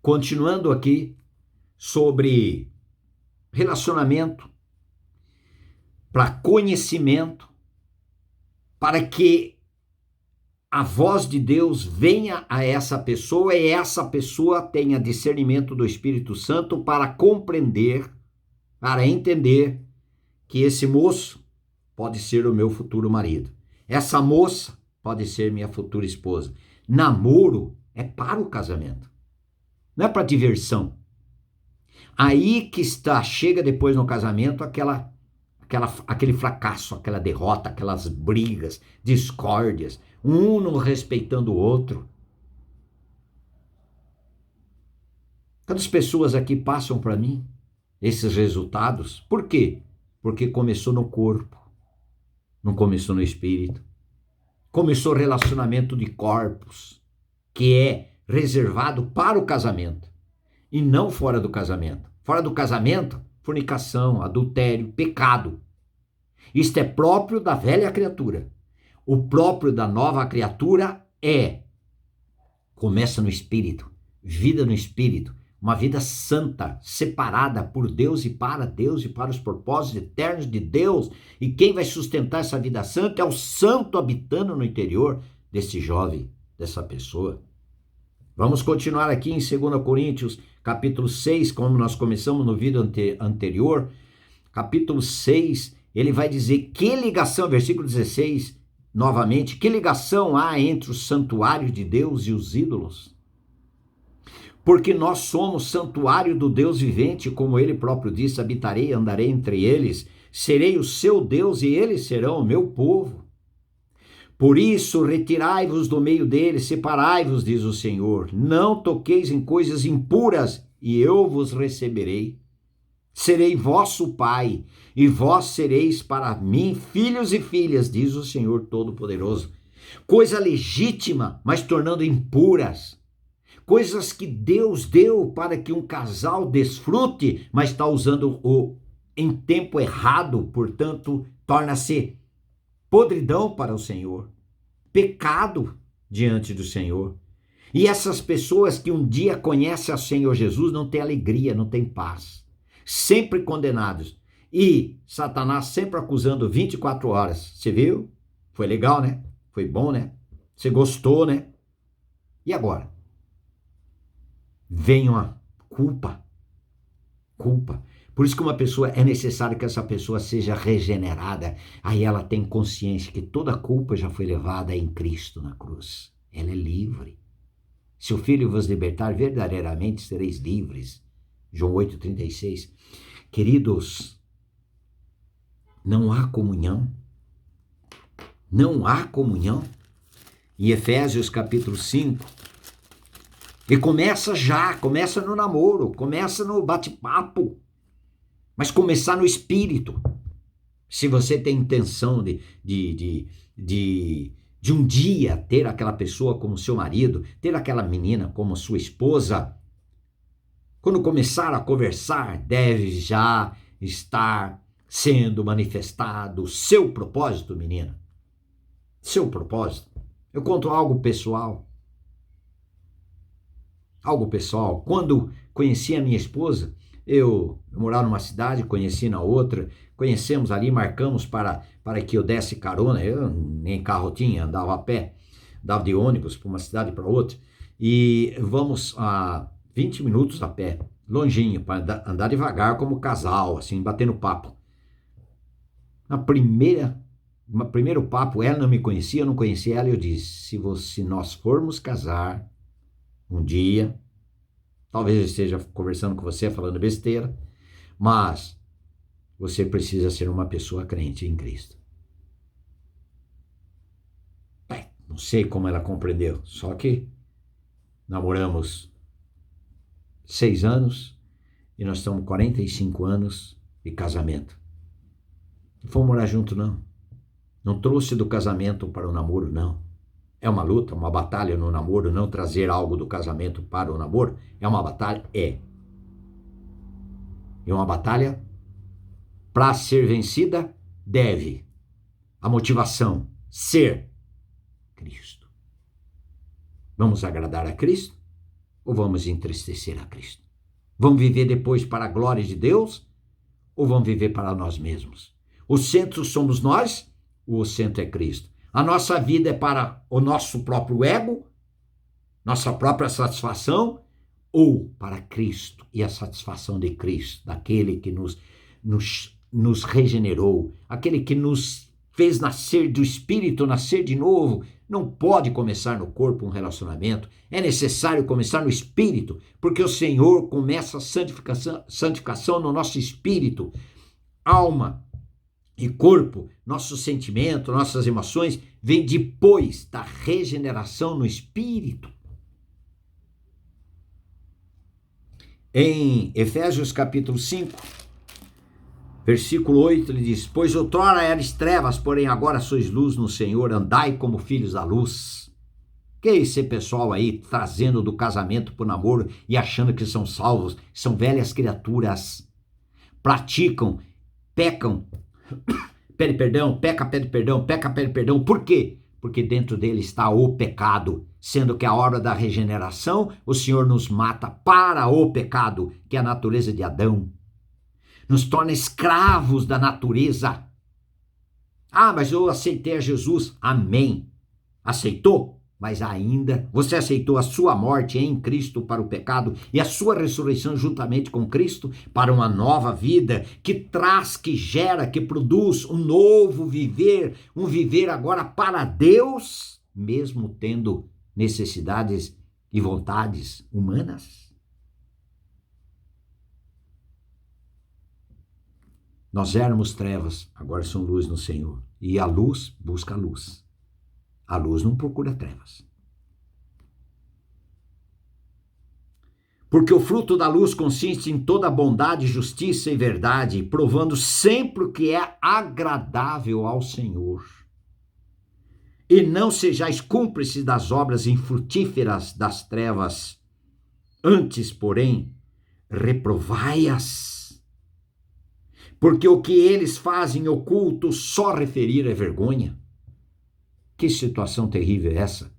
continuando aqui sobre relacionamento, para conhecimento, para que a voz de Deus venha a essa pessoa e essa pessoa tenha discernimento do Espírito Santo para compreender, para entender que esse moço pode ser o meu futuro marido. Essa moça pode ser minha futura esposa. Namoro é para o casamento, não é para diversão. Aí que chega depois no casamento aquele fracasso, aquela derrota, aquelas brigas, discórdias, um não respeitando o outro. Quantas pessoas aqui passam para mim esses resultados? Por quê? Porque começou no corpo, não começou no espírito. Começou relacionamento de corpos, que é reservado para o casamento e não fora do casamento. Fora do casamento, fornicação, adultério, pecado. Isto é próprio da velha criatura. O próprio da nova criatura começa no espírito, vida no espírito, uma vida santa, separada por Deus e para os propósitos eternos de Deus. E quem vai sustentar essa vida santa é o santo habitando no interior desse jovem, dessa pessoa. Vamos continuar aqui em 2 Coríntios, capítulo 6, como nós começamos no vídeo anterior. Capítulo 6, ele vai dizer que ligação, versículo 16, novamente, que ligação há entre o santuário de Deus e os ídolos? Porque nós somos santuário do Deus vivente, como ele próprio disse, habitarei e andarei entre eles, serei o seu Deus e eles serão o meu povo. Por isso, retirai-vos do meio deles, separai-vos, diz o Senhor, não toqueis em coisas impuras e eu vos receberei. Serei vosso pai e vós sereis para mim filhos e filhas, diz o Senhor Todo-Poderoso. Coisa legítima, mas tornando impuras. Coisas que Deus deu para que um casal desfrute, mas está usando em tempo errado, portanto, torna-se podridão para o Senhor, pecado diante do Senhor. E essas pessoas que um dia conhecem o Senhor Jesus não têm alegria, não têm paz, sempre condenados. E Satanás sempre acusando 24 horas. Você viu? Foi legal, né? Foi bom, né? Você gostou, né? E agora? Vem uma culpa. Por isso que é necessário que essa pessoa seja regenerada. Aí ela tem consciência que toda a culpa já foi levada em Cristo na cruz. Ela é livre. Se o Filho vos libertar, verdadeiramente sereis livres. João 8,36. Queridos, não há comunhão. Não há comunhão. Em Efésios capítulo 5, e começa no namoro, começa no bate-papo, mas começar no espírito. Se você tem intenção de um dia ter aquela pessoa como seu marido, ter aquela menina como sua esposa, quando começar a conversar, deve já estar sendo manifestado o seu propósito, menina. Seu propósito. Eu conto algo pessoal. Quando conheci a minha esposa, eu morava numa cidade, conheci na outra, conhecemos ali, marcamos para que eu desse carona, eu nem carro tinha, andava a pé, andava de ônibus para uma cidade para outra, e vamos a 20 minutos a pé, longinho, para andar devagar como casal, assim, batendo papo. No primeiro papo, ela não me conhecia, eu não conhecia ela, e eu disse, se nós formos casar um dia, talvez eu esteja conversando com você, falando besteira, mas você precisa ser uma pessoa crente em Cristo. Não sei como ela compreendeu, só que namoramos 6 anos e nós estamos 45 anos de casamento. Não fomos morar junto, não. Não trouxe do casamento para o namoro, não. É uma luta, uma batalha no namoro, não trazer algo do casamento para o namoro. É uma batalha? É. E uma batalha, para ser vencida, deve. A motivação, ser Cristo. Vamos agradar a Cristo? ou vamos entristecer a Cristo? Vamos viver depois para a glória de Deus ou vamos viver para nós mesmos? O centro somos nós ou o centro é Cristo? A nossa vida é para o nosso próprio ego, nossa própria satisfação, ou para Cristo e a satisfação de Cristo, daquele que nos regenerou, aquele que nos fez nascer do Espírito, nascer de novo. Não pode começar no corpo um relacionamento, é necessário começar no Espírito, porque o Senhor começa a santificação no nosso espírito, alma e corpo. Nosso sentimento, nossas emoções, vem depois da regeneração no Espírito. Em Efésios capítulo 5, versículo 8, ele diz: pois outrora erais trevas, porém agora sois luz no Senhor, andai como filhos da luz. Que é esse pessoal aí trazendo do casamento para o namoro e achando que são salvos, são velhas criaturas, praticam, pecam, pede perdão, pede perdão. Por quê? Porque dentro dele está o pecado, sendo que a hora da regeneração, o Senhor nos mata para o pecado, que é a natureza de Adão. Nos torna escravos da natureza. Ah, mas eu aceitei a Jesus. Amém. Aceitou? Mas ainda você aceitou a sua morte em Cristo para o pecado e a sua ressurreição juntamente com Cristo para uma nova vida que traz, que gera, que produz um novo viver, um viver agora para Deus, mesmo tendo necessidades e vontades humanas? Nós éramos trevas, agora somos luz no Senhor. E a luz busca a luz. A luz não procura trevas. Porque o fruto da luz consiste em toda bondade, justiça e verdade, provando sempre o que é agradável ao Senhor. E não sejais cúmplices das obras infrutíferas das trevas, antes, porém, reprovai-as. Porque o que eles fazem oculto só referir é vergonha. Que situação terrível é essa?